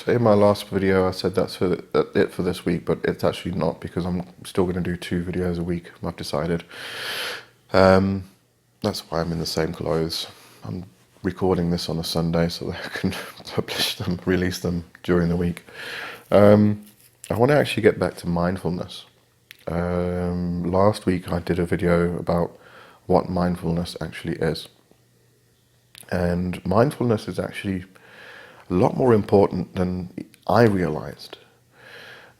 in my last video I said that's it for this week, but it's actually not, because I'm still going to do 2 videos a week, I've decided. That's why I'm in the same clothes. I'm recording this on a Sunday so that I can release them during the week. I want to actually get back to mindfulness. Last week I did a video about what mindfulness actually is. And mindfulness is actually a lot more important than I realized.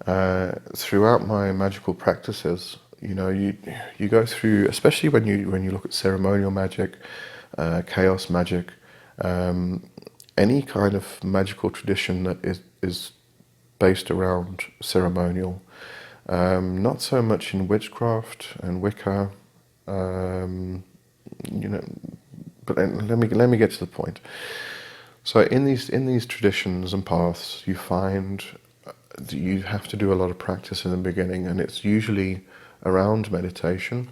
Throughout my magical practices, you go through, especially when you look at ceremonial magic, chaos magic, any kind of magical tradition that is based around ceremonial. Not so much in witchcraft and Wicca, but let me get to the point. So in these traditions and paths, you find that you have to do a lot of practice in the beginning, and it's usually around meditation,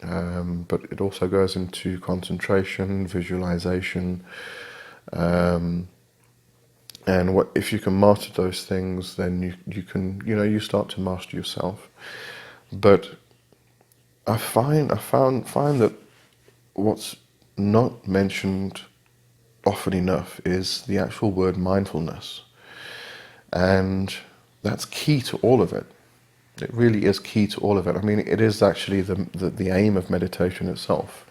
but it also goes into concentration, visualization, and if you can master those things, then you can start to master yourself. But I find that what's not mentioned often enough is the actual word mindfulness, and that's key to all of it. It really is key to all of it. I mean, it is actually the aim of meditation itself,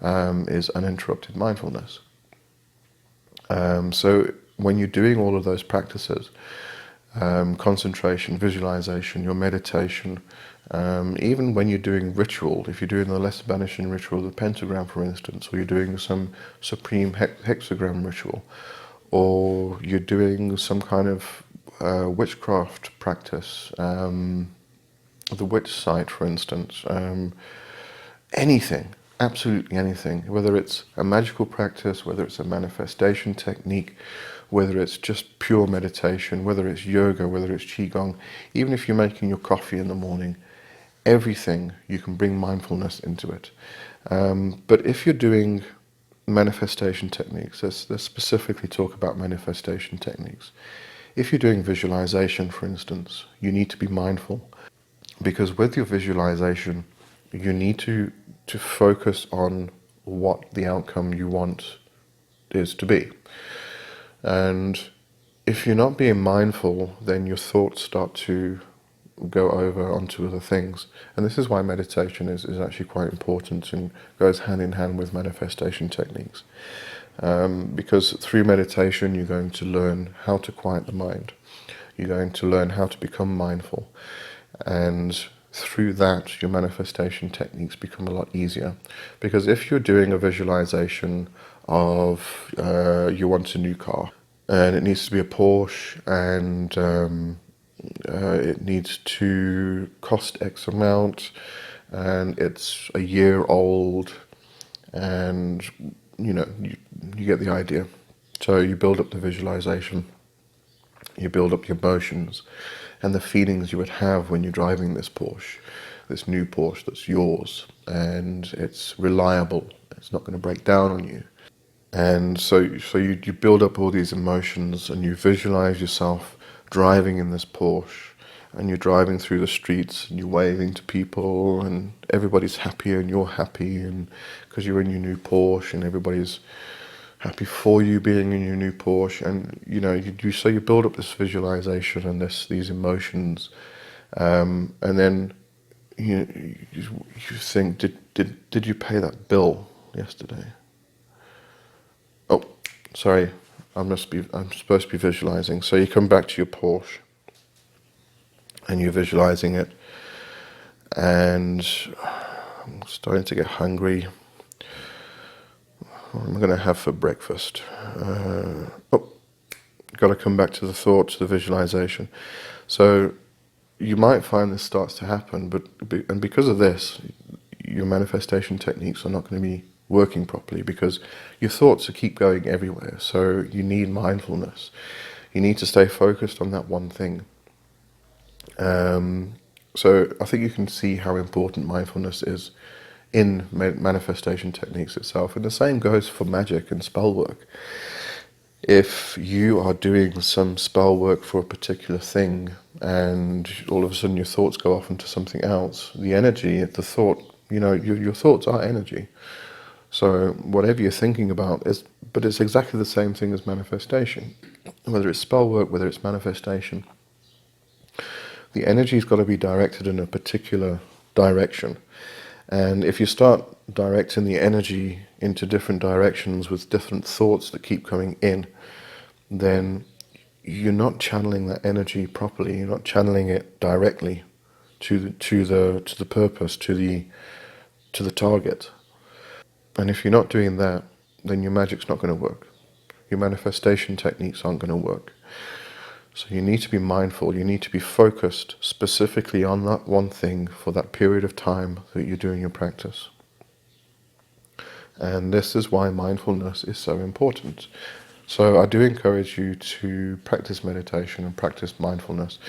is uninterrupted mindfulness. So when you're doing all of those practices, concentration, visualization, your meditation, even when you're doing ritual, if you're doing the lesser banishing ritual, the pentagram for instance, or you're doing some supreme hexagram ritual, or you're doing some kind of witchcraft practice, the witch site for instance, anything, absolutely anything, whether it's a magical practice, whether it's a manifestation technique, whether it's just pure meditation, whether it's yoga, whether it's qigong, even if you're making your coffee in the morning, everything, you can bring mindfulness into it. But if you're doing manifestation techniques, let's specifically talk about manifestation techniques. If you're doing visualization, for instance, you need to be mindful, because with your visualization, you need to focus on what the outcome you want is to be. And if you're not being mindful, then your thoughts start to go over onto other things. And this is why meditation is actually quite important and goes hand in hand with manifestation techniques. Because through meditation, you're going to learn how to quiet the mind. You're going to learn how to become mindful. And through that, your manifestation techniques become a lot easier. Because if you're doing a visualization of you want a new car, and it needs to be a Porsche, and it needs to cost X amount, and it's a year old, and you get the idea. So you build up the visualization, you build up your emotions, and the feelings you would have when you're driving this Porsche, this new Porsche that's yours, and it's reliable, it's not going to break down on you. And so you build up all these emotions, and you visualize yourself driving in this Porsche, and you're driving through the streets, and you're waving to people, and everybody's happy, and you're happy, and because you're in your new Porsche, and everybody's happy for you being in your new Porsche, and you build up this visualization and these emotions, and then you think, did you pay that bill yesterday? Oh, sorry, I'm supposed to be visualizing. So you come back to your Porsche, and you're visualizing it, and I'm starting to get hungry. What am I going to have for breakfast? Got to come back to the thoughts, the visualization. So you might find this starts to happen, and because of this, your manifestation techniques are not going to be working properly, because your thoughts keep going everywhere. So you need mindfulness. You need to stay focused on that one thing. So I think you can see how important mindfulness is in manifestation techniques itself. And the same goes for magic and spell work. If you are doing some spell work for a particular thing and all of a sudden your thoughts go off into something else, the energy, the thought, your thoughts are energy. So whatever you're thinking about but it's exactly the same thing as manifestation. Whether it's spell work, whether it's manifestation, the energy's got to be directed in a particular direction. And if you start directing the energy into different directions with different thoughts that keep coming in, then you're not channeling that energy properly. You're not channeling it directly to the purpose, to the target. And if you're not doing that, then your magic's not going to work. Your manifestation techniques aren't going to work. So you need to be mindful. You need to be focused specifically on that one thing for that period of time that you're doing your practice. And this is why mindfulness is so important. So I do encourage you to practice meditation and practice mindfulness.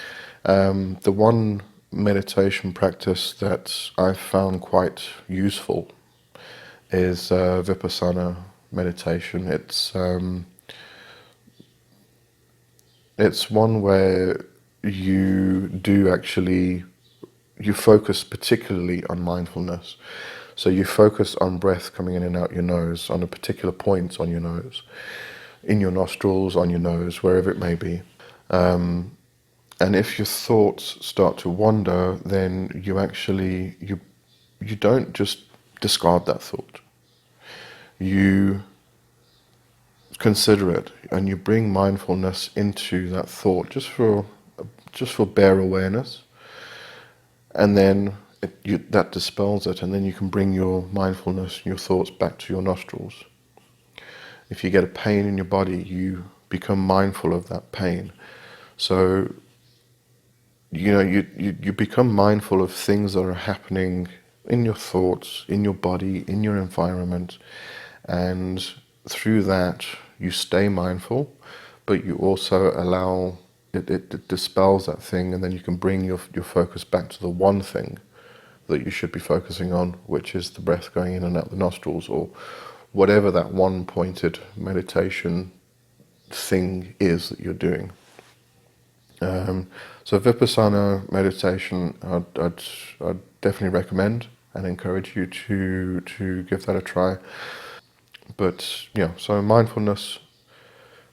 The one meditation practice that I've found quite useful is Vipassana meditation. It's one where you focus particularly on mindfulness. So you focus on breath coming in and out your nose, on a particular point on your nose, in your nostrils, on your nose, wherever it may be. And if your thoughts start to wander, then you don't just discard that thought. You consider it, and you bring mindfulness into that thought just for bare awareness, and then that dispels it, and then you can bring your mindfulness, your thoughts back to your nostrils. If you get a pain in your body, you become mindful of that pain. So you become mindful of things that are happening in your thoughts, in your body, in your environment, and through that you stay mindful, but you also allow it dispels that thing, and then you can bring your focus back to the one thing that you should be focusing on, which is the breath going in and out the nostrils, or whatever that one pointed meditation thing is that you're doing. So Vipassana meditation, I'd definitely recommend and encourage you to give that a try. But yeah, so mindfulness,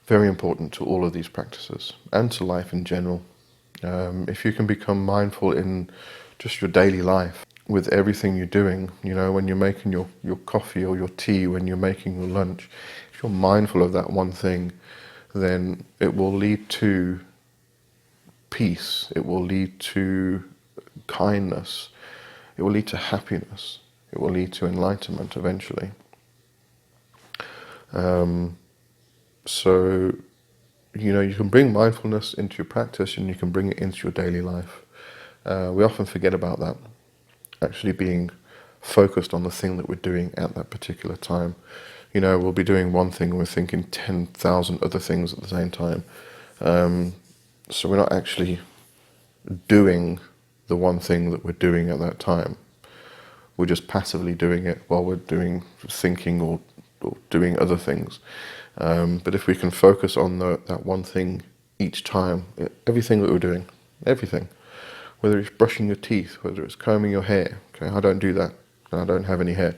very important to all of these practices and to life in general. If you can become mindful in just your daily life with everything you're doing, when you're making your coffee or your tea, when you're making your lunch, if you're mindful of that one thing, then it will lead to peace, it will lead to kindness, it will lead to happiness, it will lead to enlightenment eventually. So, you can bring mindfulness into your practice and you can bring it into your daily life. We often forget about that, actually being focused on the thing that we're doing at that particular time. We'll be doing one thing and we're thinking 10,000 other things at the same time. So we're not actually doing the one thing that we're doing at that time. We're just passively doing it while we're thinking or doing other things. But if we can focus on that one thing each time, everything that we're doing, everything, whether it's brushing your teeth, whether it's combing your hair, okay, I don't do that, and I don't have any hair.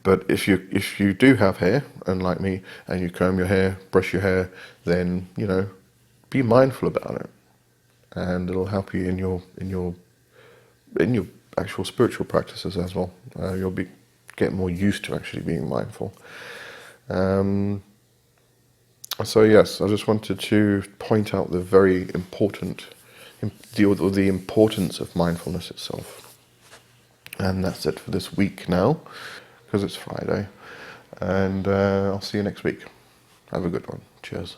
But if you do have hair, unlike me, and you comb your hair, brush your hair, then be mindful about it, and it'll help you in your actual spiritual practices as well. You'll get more used to actually being mindful. So yes, I just wanted to point out the very important, the importance of mindfulness itself. And that's it for this week now, because it's Friday. And I'll see you next week. Have a good one. Cheers.